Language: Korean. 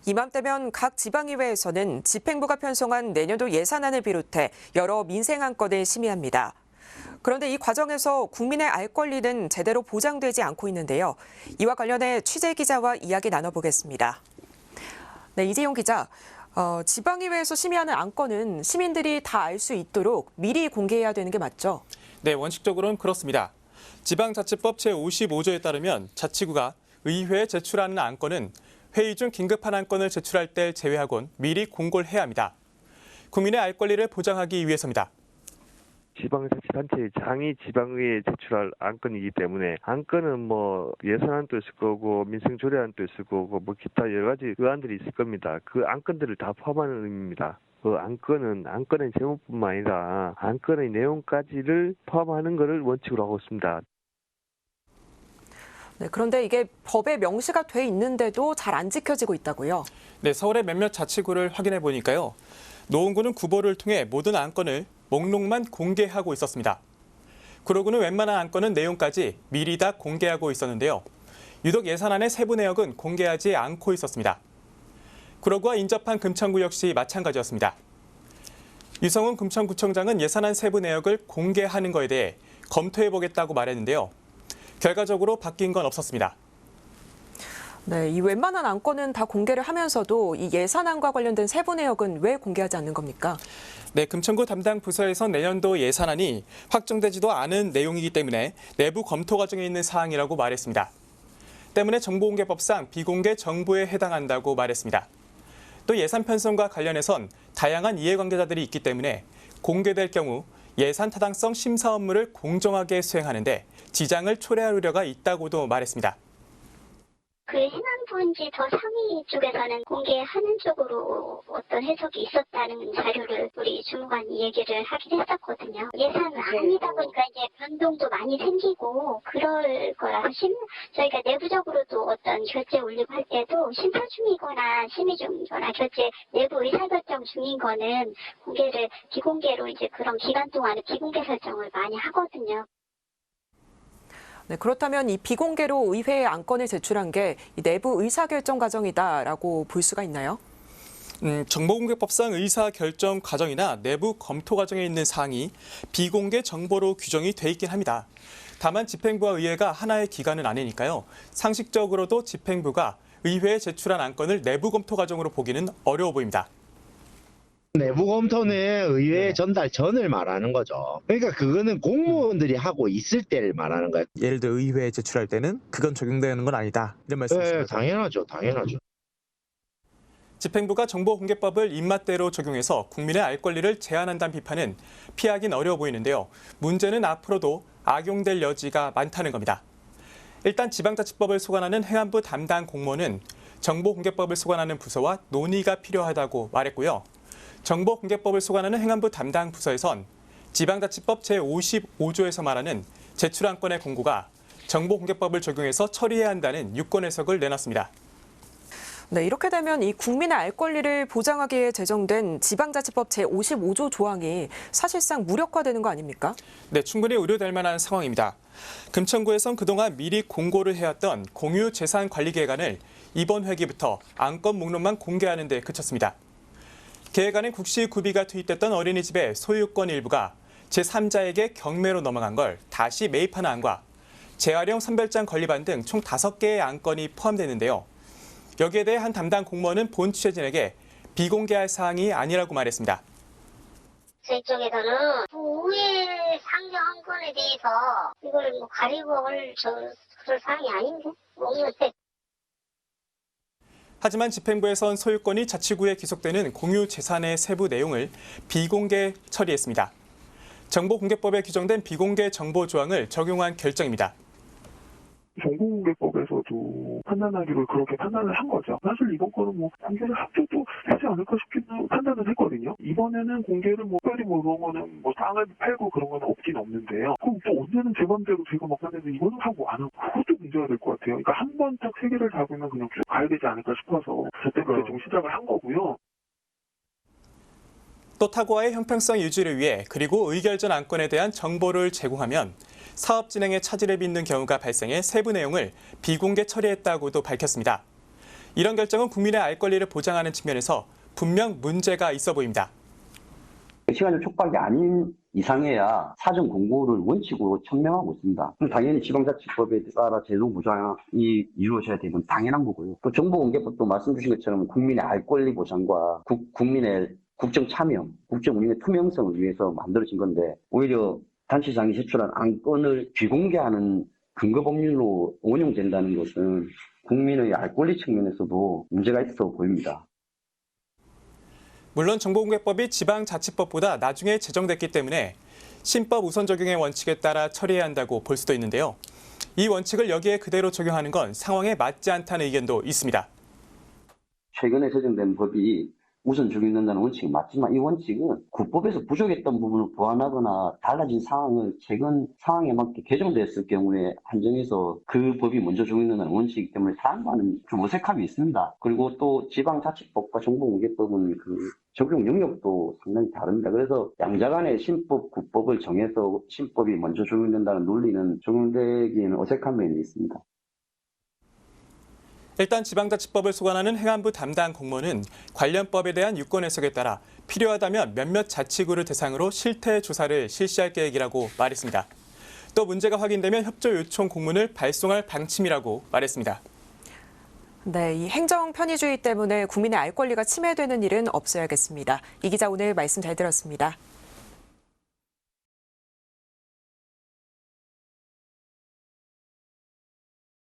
이맘때면 각 지방의회에서는 집행부가 편성한 내년도 예산안을 비롯해 여러 민생 안건을 심의합니다. 그런데 이 과정에서 국민의 알 권리는 제대로 보장되지 않고 있는데요. 이와 관련해 취재 기자와 이야기 나눠보겠습니다. 네, 이재용 기자. 지방의회에서 심의하는 안건은 시민들이 다 알 수 있도록 미리 공개해야 되는 게 맞죠? 네, 원칙적으로는 그렇습니다. 지방자치법 제55조에 따르면 자치구가 의회에 제출하는 안건은 회의 중 긴급한 안건을 제출할 때 제외하곤 미리 공고를 해야 합니다. 국민의 알 권리를 보장하기 위해서입니다. 지방자치단체의 장이 지방의회에 제출할 안건이기 때문에 안건은 예산안도 있을 거고 민생조례안도 있을 거고 기타 여러 가지 의안들이 있을 겁니다. 그 안건들을 다 포함하는 의미입니다. 그 안건은 안건의 제목뿐만 아니라 안건의 내용까지를 포함하는 것을 원칙으로 하고 있습니다. 네, 그런데 이게 법에 명시가 돼 있는데도 잘 안 지켜지고 있다고요? 네, 서울의 몇몇 자치구를 확인해 보니까요. 노원구는 구보를 통해 모든 안건을 목록만 공개하고 있었습니다. 구로구는 웬만한 안건은 내용까지 미리 다 공개하고 있었는데요. 유독 예산안의 세부 내역은 공개하지 않고 있었습니다. 구로구와 인접한 금천구 역시 마찬가지였습니다. 유성훈 금천구청장은 예산안 세부 내역을 공개하는 것에 대해 검토해보겠다고 말했는데요. 결과적으로 바뀐 건 없었습니다. 네, 이 웬만한 안건은 다 공개를 하면서도 이 예산안과 관련된 세부 내역은 왜 공개하지 않는 겁니까? 네, 금천구 담당 부서에선 내년도 예산안이 확정되지도 않은 내용이기 때문에 내부 검토 과정에 있는 사항이라고 말했습니다. 때문에 정보공개법상 비공개 정보에 해당한다고 말했습니다. 또 예산 편성과 관련해선 다양한 이해관계자들이 있기 때문에 공개될 경우 예산 타당성 심사 업무를 공정하게 수행하는데 지장을 초래할 우려가 있다고도 말했습니다. 그 행안부인지 더 상위 쪽에서는 공개하는 쪽으로 어떤 해석이 있었다는 자료를 우리 주무관이 얘기를 하긴 했었거든요. 예산 아니다 보니까 이제 변동도 많이 생기고 그럴 거라 저희가 내부적으로도 어떤 결제 올리고 할 때도 심사 중이거나 심의 중이거나 결제 내부 의사결정 중인 거는 공개를 비공개로 이제 그런 기간 동안에 비공개 설정을 많이 하거든요. 네, 그렇다면 이 비공개로 의회에 안건을 제출한 게 이 내부 의사결정 과정이다라고 볼 수가 있나요? 정보공개법상 의사결정 과정이나 내부 검토 과정에 있는 사항이 비공개 정보로 규정이 돼 있긴 합니다. 다만 집행부와 의회가 하나의 기관은 아니니까요. 상식적으로도 집행부가 의회에 제출한 안건을 내부 검토 과정으로 보기는 어려워 보입니다. 내부 검토는 의회 전달 전을 말하는 거죠. 그러니까 그거는 공무원들이 하고 있을 때를 말하는 거예요. 예를 들어 의회에 제출할 때는 그건 적용되는 건 아니다. 이런 말씀이시죠? 네, 당연하죠. 집행부가 정보공개법을 입맛대로 적용해서 국민의 알 권리를 제한한다는 비판은 피하긴 어려워 보이는데요. 문제는 앞으로도 악용될 여지가 많다는 겁니다. 일단 지방자치법을 소관하는 행안부 담당 공무원은 정보공개법을 소관하는 부서와 논의가 필요하다고 말했고요. 정보공개법을 소관하는 행안부 담당 부서에선 지방자치법 제55조에서 말하는 제출안건의 공고가 정보공개법을 적용해서 처리해야 한다는 유권 해석을 내놨습니다. 네, 이렇게 되면 이 국민의 알 권리를 보장하기 위해 제정된 지방자치법 제55조 조항이 사실상 무력화되는 거 아닙니까? 네, 충분히 우려될 만한 상황입니다. 금천구에선 그동안 미리 공고를 해왔던 공유재산관리계획안을 이번 회기부터 안건 목록만 공개하는 데 그쳤습니다. 계획안엔 국시 구비가 투입됐던 어린이집의 소유권 일부가 제3자에게 경매로 넘어간 걸 다시 매입하는 안과 재활용 선별장 건립안 등 총 5개의 안건이 포함되는데요. 여기에 대해 한 담당 공무원은 본 취재진에게 비공개할 사항이 아니라고 말했습니다. 저희 쪽에서는 우회 상정 안건에 대해서 이걸 가리고 그럴 사항이 아닌데? 하지만 집행부에선 소유권이 자치구에 기속되는 공유 재산의 세부 내용을 비공개 처리했습니다. 정보공개법에 규정된 비공개 정보 조항을 적용한 결정입니다. 정보공개법에서도 판단하기로 그렇게 판단을 한 거죠. 사실 이번 거는 공개를 합쳐도 되지 않을까 싶기도 판단을 했거든요. 이번에는 공개를 특별히 그런 거는 땅을 팔고 그런 건 없긴 없는데요. 그럼 또 언제는 제 맘대로 제가 막 하는데 이거는 하고 안 하고 그것도 문제가 될 것 같아요. 그러니까 한 번 딱 세 개를 잡으면 그냥 쭉 가야 되지 않을까 싶어서 저 때문에 좀 시작을 한 거고요. 또 타고와의 형평성 유지를 위해 그리고 의결전 안건에 대한 정보를 제공하면 사업 진행에 차질을 빚는 경우가 발생해 세부 내용을 비공개 처리했다고도 밝혔습니다. 이런 결정은 국민의 알 권리를 보장하는 측면에서 분명 문제가 있어 보입니다. 시간적 촉박이 아닌 이상해야 사전 공고를 원칙으로 천명하고 있습니다. 그럼 당연히 지방자치법에 따라 제도 보장이 이루어져야 되는 당연한 거고요. 또 정보공개법도 말씀 주신 것처럼 국민의 알 권리 보장과 국민의 국정 참여, 국정 운영의 투명성을 위해서 만들어진 건데 오히려 단체장이 제출한 안건을 비공개하는 근거 법률로 원용된다는 것은 국민의 알 권리 측면에서도 문제가 있어 보입니다. 물론 정보공개법이 지방자치법보다 나중에 제정됐기 때문에 신법 우선 적용의 원칙에 따라 처리해야 한다고 볼 수도 있는데요. 이 원칙을 여기에 그대로 적용하는 건 상황에 맞지 않다는 의견도 있습니다. 최근에 제정된 법이 우선 적용된다는 원칙이 맞지만 이 원칙은 국법에서 부족했던 부분을 보완하거나 달라진 상황을 최근 상황에 맞게 개정됐을 경우에 한정해서 그 법이 먼저 적용된다는 원칙이기 때문에 사람과는 좀 어색함이 있습니다. 그리고 또 지방자치법과 정보공개법은 그 적용 영역도 상당히 다릅니다. 그래서 양자 간의 신법, 국법을 정해서 신법이 먼저 적용된다는 논리는 적용되기에는 어색한 면이 있습니다. 일단 지방자치법을 소관하는 행안부 담당 공무원은 관련 법에 대한 유권 해석에 따라 필요하다면 몇몇 자치구를 대상으로 실태 조사를 실시할 계획이라고 말했습니다. 또 문제가 확인되면 협조 요청 공문을 발송할 방침이라고 말했습니다. 네, 이 행정 편의주의 때문에 국민의 알 권리가 침해되는 일은 없어야겠습니다. 이 기자 오늘 말씀 잘 들었습니다.